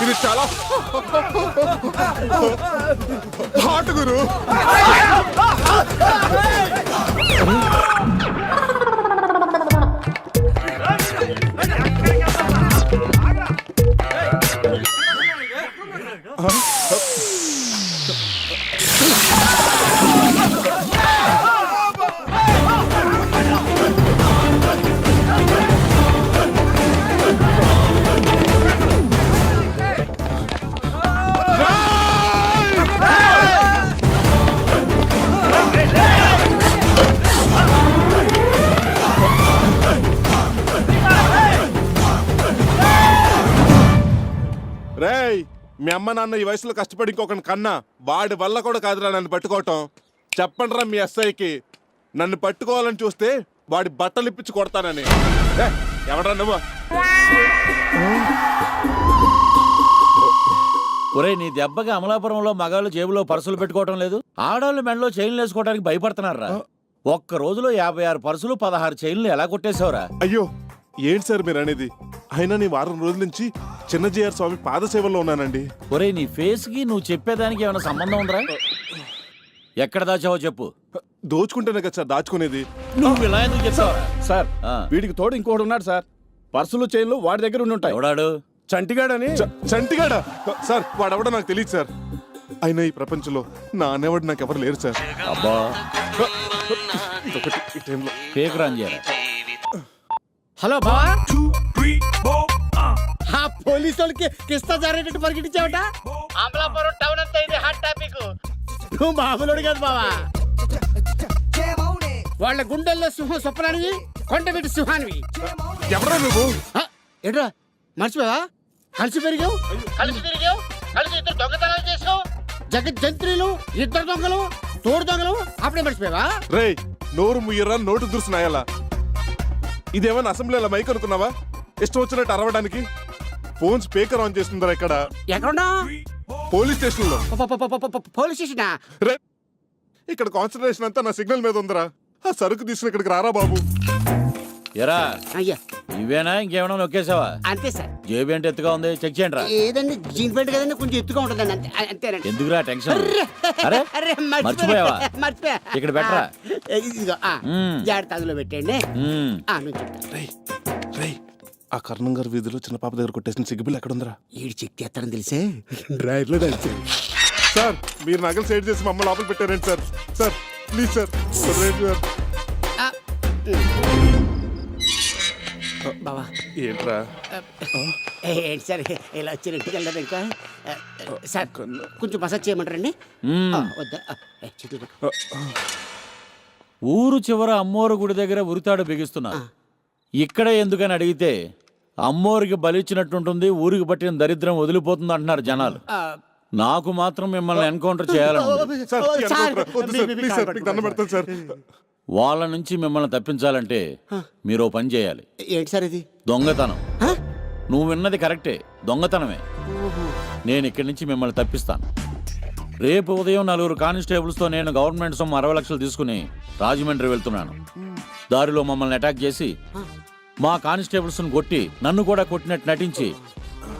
ఇది చాలా హాట్ గురు. రేయ్, మీ అమ్మ నాన్న ఈ వయసులో కష్టపడి ఇంకొకటి కన్నా వాడి వల్ల కూడా కాదురా నన్ను పట్టుకోవటం. చెప్పండి రా మీ ఎస్ఐకి, నన్ను పట్టుకోవాలని చూస్తే వాడి బట్టలు ఇప్పించి కొడతానని. ఎవడ్రా నువ్వు? ఒరే, నీ దెబ్బకి అమలాపురంలో మగాళ్ళు జేబులో పర్సులు పెట్టుకోవటం లేదు, ఆడవాళ్ళు మెడలో చైన్లు వేసుకోవడానికి భయపడుతున్నారా? ఒక్క రోజులో 56 పర్సులు 16 చైన్లు ఎలా కొట్టేశావురా? అయ్యో, ఏంటి సార్ మీరు అనేది? అయినా నీ వారం రోజుల నుంచి చిన్నజీఆర్ స్వామి పాదసేవల్లో ఉన్నానండి. ఒరే, నీ ఫేస్ కి నువ్వు చెప్పేదానికి ఏమైనా సంబంధం ఉందిరా? ఎక్కడ దాచావో చెప్పు. దోచుకుంటేనే కదా సార్ దాచుకునేది. నువ్వు ఇలా ఎందుకు చెప్తావా? సార్, వీడికి తోడు ఇంకోటి ఉన్నాడు సార్. పర్సులు చైన్లు వాడి దగ్గర ఉండి ఉంటాయి. ఎవడాడు? చంటిగాడని. చంటిగాడా? సార్ వాడెవడో నాకు తెలియదు సార్. అయినా ఈ ప్రపంచంలో నా అనేవాడు నాకు ఎవరు లేరు సార్. అబ్బా, ఇదొకటి ఈ టైంలో. ఫేక్ రాంజేరా. హలో బావా, పోలీసు వాళ్ళకి కిస్తా జారేటట్టు పరిగెట్టించావట. అమలాపురం టౌన్ అంతా ఇది హాట్ టాపిక్. నువ్వు మామూలుడు కాదు బావా. వాళ్ళ గుండెల్లో సింహం సొప్పనానివి, కొండవీటి సింహానివి. ఎవరా నువ్వు? ఏంట్రా మర్చిపోయావా? కలిసి పెరిగావు, కలిసి తిరిగావు, కలిసి ఇద్దరు దొంగతనాలు చేసావు. జగజ్జంత్రులు, ఇద్దరు దొంగలు, తోడు దొంగలు, అప్పుడే మర్చిపోయావా? రేయ్, నోరు ముయ్యరా, నోటు దురుసునాయాలా? ఇదేమన్నా అసెంబ్లీలో మైక్ అనుకున్నావా? ఇష్టం వచ్చినట్టు అరవడానికి. ఫోన్ స్పీకర్ ఆన్ చేస్తుందా? ఇక్కడ ఎక్కడున్నా? పోలీస్ స్టేషన్ లో. పోలీస్ స్టేషనా? ఇక్కడ కాన్సన్ట్రేషన్ అంతా నా సిగ్నల్ మీద ఉందరా. ఆ సరుకు తీసుకుని ఇక్కడికి రారా బాబు. ఎరా, అయ్యా ఇవేనా ఇంకేమైనా నొక్కేసావా? అంతే సార్. జేబు ఏంటి ఎత్తుగా ఉంది, చెక్ చేయండి రా. ఏదండి, జీన్ ప్యాంట్ కదండి, కొంచెం ఎత్తుగా ఉంటుందండి, అంతే. అంతేనండి. ఎందుకురా టెన్షన్? అరే, మర్చిపోయావా? మర్చిపోయా. ఇక్కడ పెట్టరా. ఇదిగో జాగ్రత్త, అందులో పెట్టండి. రేయ్, ఆ కర్ణం గారి వీధిలో చిన్న పాప దగ్గర కొట్టేసిన సిగ్గుబిల్ ఎక్కడ ఉందరా? ఈడు చెక్ చేస్తాడని తెలిసే డ్రైవర్లో తెలిసే. సార్, మీరు నగలు సైడ్ చేసి మమ్మల్ని లోపల పెట్టారండి సార్. Sir please sir. బావా ఏంట్రా? ఏంటి సార్ ఇలా వచ్చి ఇంటికి వెళ్ళదు ఇంకా? సార్ కొంచెం మసాజ్ చేయమంటారండి? వద్దా? ఊరు చివర అమ్మోరు గుడి దగ్గర ఉరితాడు బిగిస్తున్నా. ఇక్కడ ఎందుకని అడిగితే, అమ్మోరికి బలిచ్చినట్టుంటుంది, ఊరికి పట్టిన దరిద్రం వదిలిపోతుంది అంటున్నారు జనాలు. నాకు మాత్రం మిమ్మల్ని ఎన్కౌంటర్ చేయాలని సార్ ఈ అనుకుంటారా? వద్దు సార్, ప్లీజ్ సార్, మీకు దండం పెడతాను సార్. వాళ్ళ నుంచి మిమ్మల్ని తప్పించాలంటే మీరు ఓ పని చేయాలి. ఏంటి సార్ ఇది? దొంగతనం. నువ్వు విన్నది కరెక్టే, దొంగతనమే. నేను ఇక్కడి నుంచి మిమ్మల్ని తప్పిస్తాను. రేపు ఉదయం 4 కానిస్టేబుల్స్తో నేను గవర్నమెంట్ సొమ్ము 60 లక్షలు తీసుకుని రాజమండ్రి వెళ్తున్నాను. దారిలో మమ్మల్ని అటాక్ చేసి మా కానిస్టేబుల్స్ని కొట్టి నన్ను కూడా కొట్టినట్టు నటించి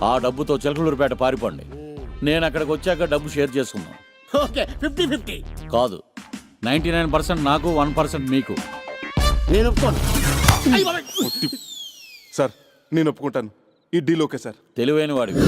ఆ డబ్బుతో చిలకలూరుపేట పారిపోండి. నేను అక్కడికి వచ్చాక డబ్బు షేర్ చేసుకుందాం. ఓకే, 50-50. కాదు, 99% నాకు, 1% మీకు. నేను ఒప్పుకోను. సార్ నేను ఒప్పుకుంటాను. ఈ డీల్ ఓకే సార్. తెలివైన వాడివి.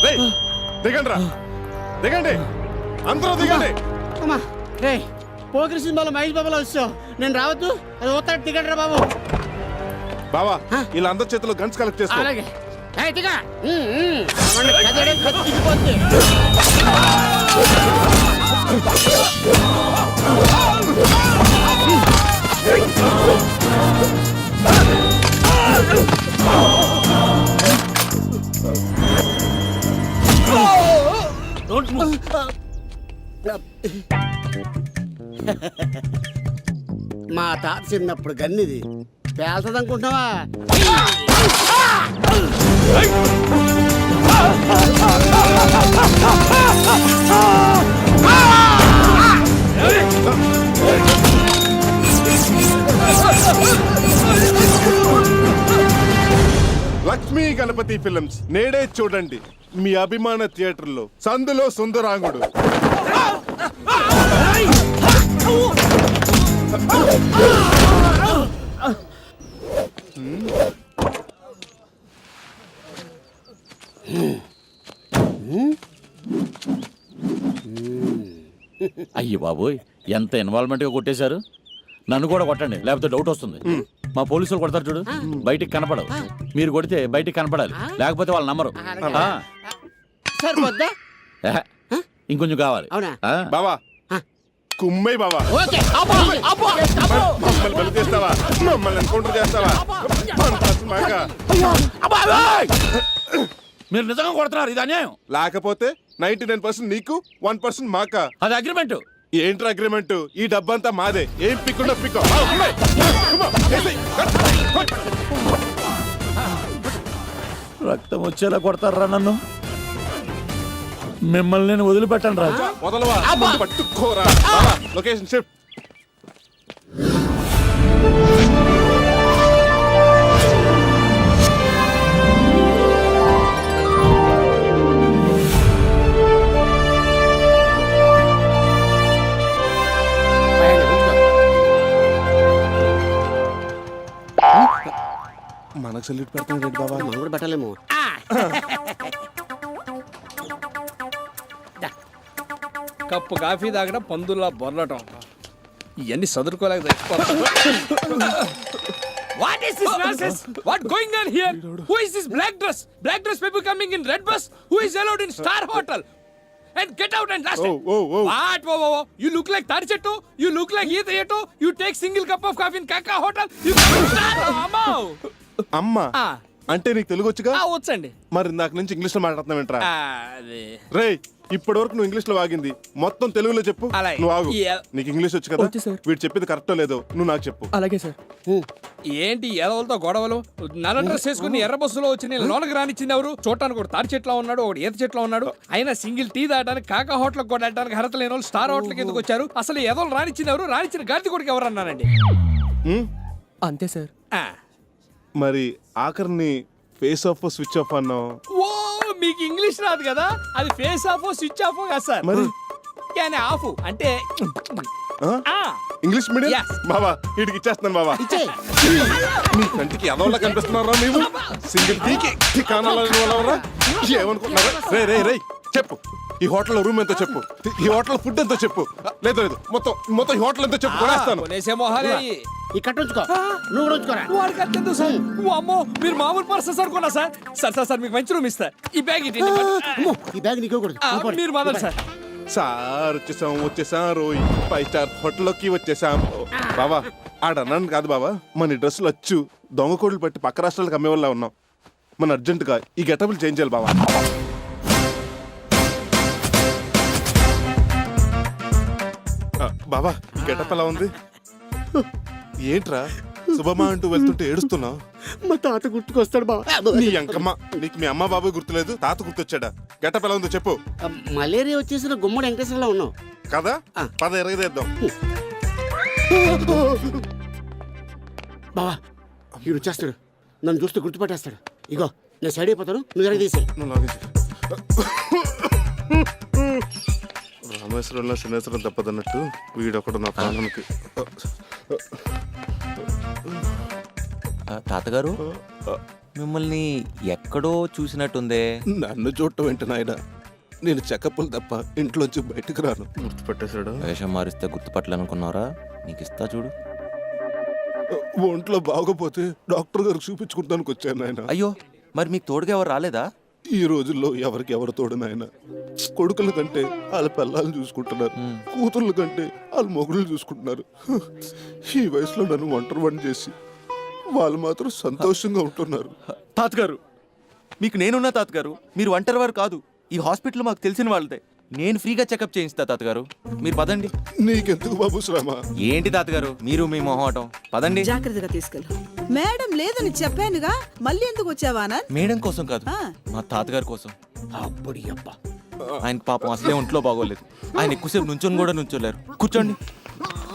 రేయ్, దిగండి రా, దిగండి, అందరూ దిగండి. అమ్మా రే, పోకిరి సినిమాలో మహేష్ బాబులో వచ్చావు. నేను రావద్దు, అది ఓతాడు. దిగండి బాబు. బావా ఇలా అందరి చేతిలో గన్స్ కలెక్ట్ చేసుకో. అలాగే. ఏయ్, దిగా. అవ్వండి, కదలడం కత్తిరిగిపోద్ది. మా తాత చిన్నప్పుడు గన్నిది పేల్తదనుకుంటున్నావా? లక్ష్మీ గణపతి ఫిల్మ్స్ నేడే చూడండి మీ అభిమాన థియేటర్లో. సందులో సుందరాంగుడు. అయ్యి బాబోయ్, ఎంత ఇన్వాల్వ్మెంట్గా కొట్టేశారు. నన్ను కూడా కొట్టండి, లేకపోతే డౌట్ వస్తుంది. మా పోలీసులు కొడతారు చూడు, బయటికి కనపడవు. మీరు కొడితే బయటికి కనపడాలి, లేకపోతే వాళ్ళు నమ్మరు. ఆ. సరిపోద్దా? ఏహ, ఇంకొంచెం కావాలి. అవునా? ఆ. బావా కుమ్మై బావా. ఓకే. అబ్బో, అబ్బో, అబ్బో. మమ్మల్ని బలి చేస్తావా? మమ్మల్ని ఎన్కౌంటర్ చేస్తావా? మాక. మీరు నిజంగా కొడుతున్నారు, ఇది అన్యాయం. లేకపోతే 99% నీకు, 1% మాక. అది అగ్రిమెంట్. ఏంట్రా అగ్రిమెంట్? ఈ డబ్బంతా మాదే. ఏం పిక్కుండా పిక్కో. రక్తం వచ్చేలా కొడతారా నన్ను? మిమ్మల్ని నేను వదిలిపెట్టాను రాజు. వదలవా? ముందు పట్టుకోరా. బావా, లొకేషన్ షిఫ్ట్. మనకు సెల్యూట్ పెడతాం రెడ్డి బాబా. మనం కూడా పెట్టలేము. కప్పు కాఫీ తాగడం పందుల్లా బొర్లటం, ఇవన్నీ చదువుకోలేక What is this nonsense? What going on here? Who is this black dress? Black dress people coming in red bus? Who is allowed in Star Hotel? And get out and last it. Oh. What? Whoa. You look like Tarchetto. You look like Eethayeto. You take single cup of coffee in Kaka Hotel. You come in Star. Amma. అమ్మా అంటే నీకు తెలుగు వచ్చుగా? వచ్చండి. మరి ఇందాక నుంచి English లో మాట్లాడుతున్నావు ఏంట్రా? అదే. రేయ్, ఇప్పటి వరకు నువ్వు ఇంగ్లీష్ లో వాగింది మొత్తం తెలుగులో చెప్పు. అలాగే. నువ్వు ఆగు. Yeah. నీకు ఇంగ్లీష్ వచ్చు కదా? వచ్చు సార్. వీడు చెప్పింది కరెక్టో లేదో నువ్వు నాకు చెప్పు. అలాగే సార్. ఏంటి ఎదవలతో గొడవలు? నల్ల డ్రెస్ వేసుకుని ఎర్ర బస్సులో వచ్చి నేను లోనకి రానిచ్చింది ఎవరు? చూడటానికి ఒకటి తాడి చెట్లో ఉన్నాడు, ఒకటి ఈత చెట్లో ఉన్నాడు. అయినా సింగిల్ టీ తాగడానికి కాకా హోటల్ కూడా వెళ్ళడానికి అర్హత లేని వాళ్ళు స్టార్ హోటల్కి ఎందుకు వచ్చారు? అసలు ఎదవలు రానిచ్చింది ఎవరు? రానిచ్చిన గాడిద కొడుకు ఎవరు అన్నానండి. అంతే సార్. మరి ఆఖరిని ఫేస్ ఆఫ్ స్విచ్ ఆఫ్ అన్నావు. ఓ, మీకు ఇంగ్లీష్ రాదు కదా? అది ఫేస్ ఆఫ్ స్విచ్ ఆఫ్ కదా సార్. మరి ఆఫ్ అంటే ఆ? ఆ ఇంగ్లీష్ మీడియం Yes. బావా వీడికి ఇచ్చేస్తున్నాను బావా ఇచ్చే మీ కంటికి ఎదవలా కనిపిస్తున్నారా మీరు సింగిల్ టీకి కానాలని వాళ్ళవరా ఏమనుకుంటున్నారా రే రే రే చెప్పు ఈ హోటల్ రూమ్ ఎంతో చెప్పు ఈ హోటల్ ఫుడ్ ఎంతో చెప్పు లేదు లేదు మొత్తం మొత్తం ఈ హోటల్ ఎంతో చెప్పు కొనేస్తాను కొనేసే మొహాలే అయ్యి. ఈ కట్ట ఉంచుకో నువ్వు కూడా ఉంచుకోరా వాడికి అత్యంత సార్ అమ్మో మీరు మామూలు పర్సన్ సార్ కొన్నా సార్ సార్ సార్ సార్ మీకు మంచి రూమ్ ఇస్తా ఈ బ్యాగ్ ఇటు అమ్మో, ఈ బ్యాగ్ నీకు ఇవ్వకూడదు. నువ్వు పోరా. మీరు మొదలు సార్ సార్ వచ్చేసాం రోయ్ 5 స్టార్ హోటల్లోకి వచ్చేసాం బావా ఆడన్నాను కాదు బావా మన డ్రెస్సులు వచ్చు దొంగ కోళ్ళు పట్టి పక్క రాష్ట్రాలకు అమ్మే వాళ్ళ ఉన్నాం మన అర్జెంటుగా ఈ గెటబుల్ చేంజ్ చేయాలి బావా బావా ఈ గెటప్ ఎలా ఉంది ఏంట్రా శుభమా అంటూ వెళ్తుంటే ఏడుస్తున్నావు మా తాత గుర్తుకొస్తాడు బావ నీ అంకమ్మ నీకు మీ అమ్మ బాబాయ్ గుర్తులేదు తాత గుర్తొచ్చాడా గెటప్ ఎలా ఉందో చెప్పు మలేరియా వచ్చేసిన గుమ్మడి వెంకటేశ్వరలో ఉన్నావు కదా పద ఎరగదేద్దాం బావా వీడు వచ్చేస్తాడు నన్ను చూస్తే గుర్తుపట్టేస్తాడు ఇగో నేను సైడ్ అయిపోతాను నువ్వు ఎరగ తీసేయి నువ్వు లాగించు. రామేశ్వరంలో శనేశ్వరం తప్పదన్నట్టు వీడొకడు నా ప్రాణానికి తాతగారు మిమ్మల్ని ఎక్కడో చూసినట్టుందే. నన్ను చూడటం ఏంటి నాయన నేను చెకప్పులు తప్ప ఇంట్లోంచి బయటకు రాను గుర్తుపట్టేశాడు వేషం మారిస్తే గుర్తుపట్టాలనుకున్నారా? నీకు ఇస్తా చూడు. ఒంట్లో బాగోపోతే డాక్టర్ గారికి చూపించుకుంటానికి వచ్చాను నాయన అయ్యో, మరి మీకు తోడుగా ఎవరు రాలేదా? ఈ రోజుల్లో ఎవరికి ఎవరు తోడు నాయన కొడుకుల కంటే వాళ్ళ పిల్లల్ని చూసుకుంటున్నారు కూతుర్ల కంటే వాళ్ళ మొగుళ్ళు చూసుకుంటున్నారు ఈ వయసులో నన్ను ఒంటరి చేసి వాళ్ళు మాత్రం సంతోషంగా ఉంటున్నారు తాతగారు, మీకు నేనున్నా తాతగారు. మీరు ఒంటరి వారు కాదు. ఈ హాస్పిటల్ మాకు తెలిసిన వాళ్ళదే. నేను ఫ్రీగా చెకప్ చేయిస్తా తాతగారు. మీరు పదండి. నీకెందుకు బాబు శ్రమ ఏంటి తాతగారు మీరు మీ మొహమాటం? పదండి. జాగ్రత్తగా తీసుకెళ్ళు. మేడం లేదని చెప్పానుగా, మళ్ళీ ఎందుకు వచ్చావానా? మేడం కోసం కాదు, ఆ. మా తాతగారి కోసం. అబ్బడి అబ్బా ఆయన పాపం అసలే ఒంట్లో బాగోలేదు. ఆయన ఎక్కువసేపు నుంచొని కూడా నుంచోలేరు. కూర్చోండి.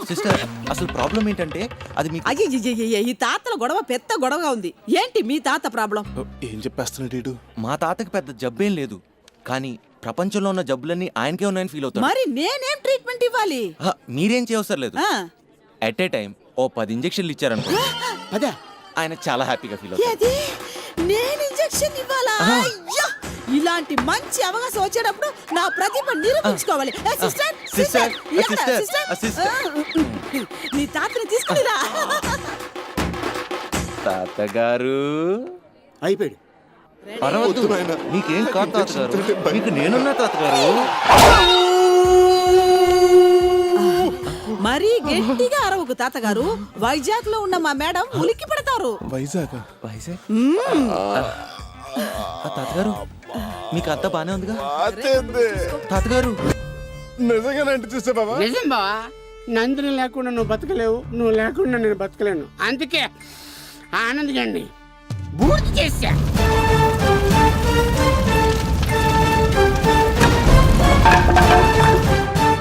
సిస్టర్, అసలు ప్రాబ్లం ఏంటంటే అది మీకు అయ్యయ్యయ్యయ్య, ఈ తాతల గొడవ పెద్ద గొడవగా ఉంది. ఏంటి మీ తాత ప్రాబ్లం? ఏం చెప్పేస్తున్నాడు వీడు? మా తాతకి పెద్ద జబ్బేం లేదు, కానీ ప్రపంచంలో ఉన్న జబ్బులన్నీ ఆయనకే ఉన్నాయని ఫీల్ అవుతాడు. మరి నేనేం ట్రీట్మెంట్ ఇవ్వాలి? మీరేం చేయవసరం లేదు. ఆ, ఎట్ ఏ టైం ఓ 10 ఇంజెక్షన్లు ఇచ్చారనుకో, అదే ఆయన చాలా హ్యాపీగా ఫీల్ అవుతాడు. ఏది? నేను ఇంజెక్షన్ ఇవ్వాలా? అయ్యో, ఇలాంటి మంచి అవకాశం వచ్చేటప్పుడు నా ప్రతిభ నిరూపించుకోవాలి. ఏ, సిస్టర్, సిస్టర్, ఎక్కడ? సిస్టర్? నీ తాతని తీసుకునిరా. తాతగారు అయిపోయాడు పర్వద్దు, మీకేం కాదు తాతగారు. మీకు నేనున్నా తాతగారు. మరీ గట్టిగా అరవకు తాతగారు. వైజాగ్ లో ఉన్న మా మేడం ఉలిక్కి పడతారు. వైజాగ్ వైజాగ్ తాతగారు, మీకు అంతా బానే ఉందిగా తాతగారు? నిజంగానంటే చూసా బాబా నిజం బావా, నందిని లేకుండా నువ్వు బతకలేవు, నువ్వు లేకుండా నేను బతకలేను. అందుకే ఆనంద్ పూర్తి చేశా.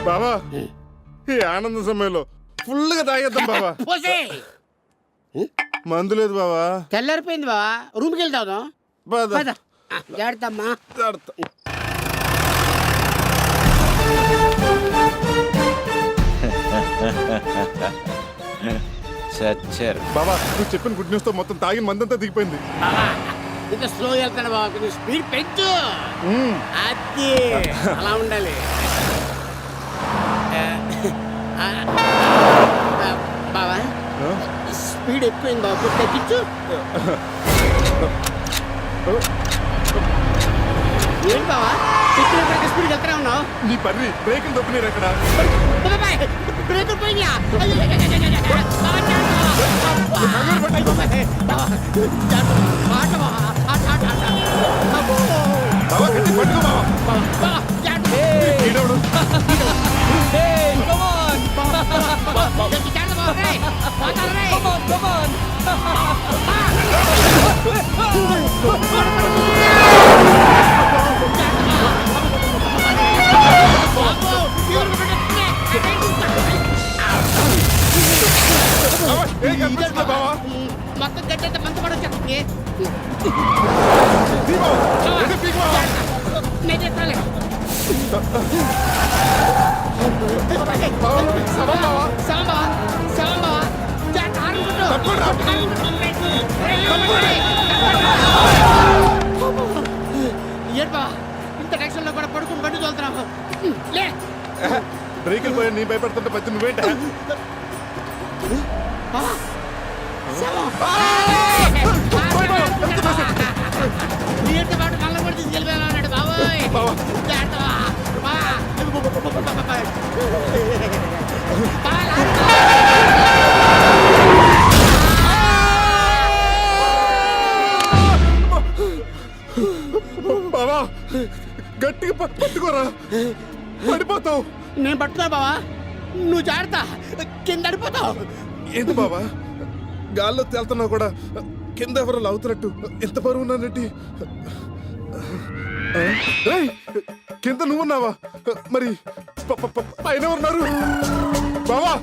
బాబా ఈ ఆనంద సమయంలో ఫుల్ గా తాగేద్దాం బాబా. పోసే మందు లేదు బాబా. తెల్లారిపోయింది బావా, రూమ్కి వెళ్తావు. పద. జాగ్రత్తమ్మా. జాగ్రత్త. చచ్చారు. బాబా నువ్వు చెప్పిన గుడ్ న్యూస్ తో మొత్తం తాగిన మందంతా దిగిపోయింది. ఇంత స్లో వెళ్తాను బావా, కొంచెం స్పీడ్ పెంచు. అది అలా ఉండాలి. బావా స్పీడ్ ఎక్కువైంది బాబు, కొంచెం తగ్గించు. ఏంటి బావా చెప్పిన స్పీడ్ వెళ్తానే ఉన్నావు? నీ పర్రి బ్రేకులు తొప్పినారు అక్కడ. బ్రేక్ పోయినా బాబా గట్టి పట్టుకో బాబా. ఈడోడు. బాబా, ఏం కనిపిస్తుందా బాబా? మొత్తం గడ్డంతా మంత పడొచ్చేస్తుంది. తీ బాబా. ఏంటి పీకు బాబా? నేను చెప్తాను. ఏంటి బావా ఇంత టెన్షన్ లో కూడా పడుకుని బండి తోలుతున్నావు లే బ్రేకులు పోయి నీ భయపడుతుంటే పచ్చి నువ్వేంట నీతో పాటు మళ్ళీ కూడా తీసుకెళ్ళిపోయాడు బాబోయ్ జాగ్రత్త బావా గట్టిగా పట్టుకోరా పడిపోతావు. నేను పట్టున్నా బావా నువ్వు జాగ్రత్త కింద పడిపోతావు ఏంటి బావా గాల్లో తేలుతున్నావు కూడా కింద ఎవరు లాగుతున్నట్టు ఎంత బరువు ఉన్నానంటే కింద నువ్వున్నావా మరి పైన ఉన్నారు బావా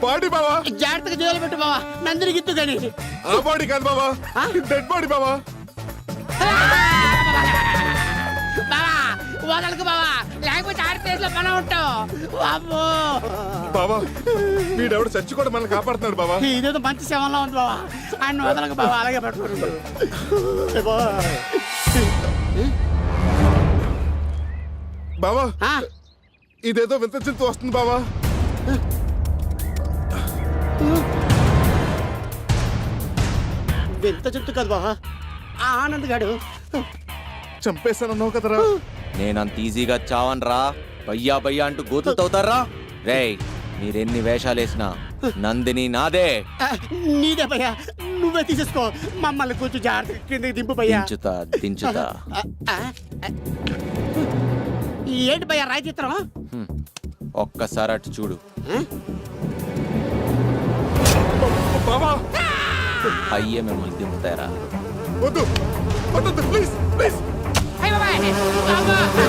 బాడీ బావా జాగ్రత్తగా జోలు పెట్టు బావా నందిని గిత్తు కానీ ఆ బాడీ కాదు బావా డెడ్ బాడీ బావా బావా వదలకు బావా లేకపోతే ఆడతేలో మనం ఉంటావు అమ్మో బావా వీడెవడు చచ్చి కూడా మనల్ని కాపాడుతున్నాడు బావా ఇదేదో మంచి శవంలో ఉంది బావా ఆయన వదలకు బావా అలాగే పట్టుకుంటు బావా ఇదేదో వింత చింత వస్తుంది బావా ఎంత చెట్టు కదా బావా ఆనంద్ గాడు చంపేశానన్నావు కదరా నేనంత ఈజీగా చావన్రా భయ్యా భయ్యా అంటూ గోతులు తవ్వుతారా రేయ్ మీరెన్ని వేషాలేసినా నందిని నాదే నీదే భయ్యా నువ్వే తీసేసుకో మమ్మల్ని కొంచెం జాగ్రత్త కిందకి దింపు భయ్యా దించుతా దించుతా ఏంటి భయ్యా రాయి చిత్రం ఒక్కసారి అటు చూడు బావా అయ్యే మిమ్మల్ని దింపుతారా వద్దు వద్దు ప్లీజ్ ప్లీజ్ అయ్య బాబాయ్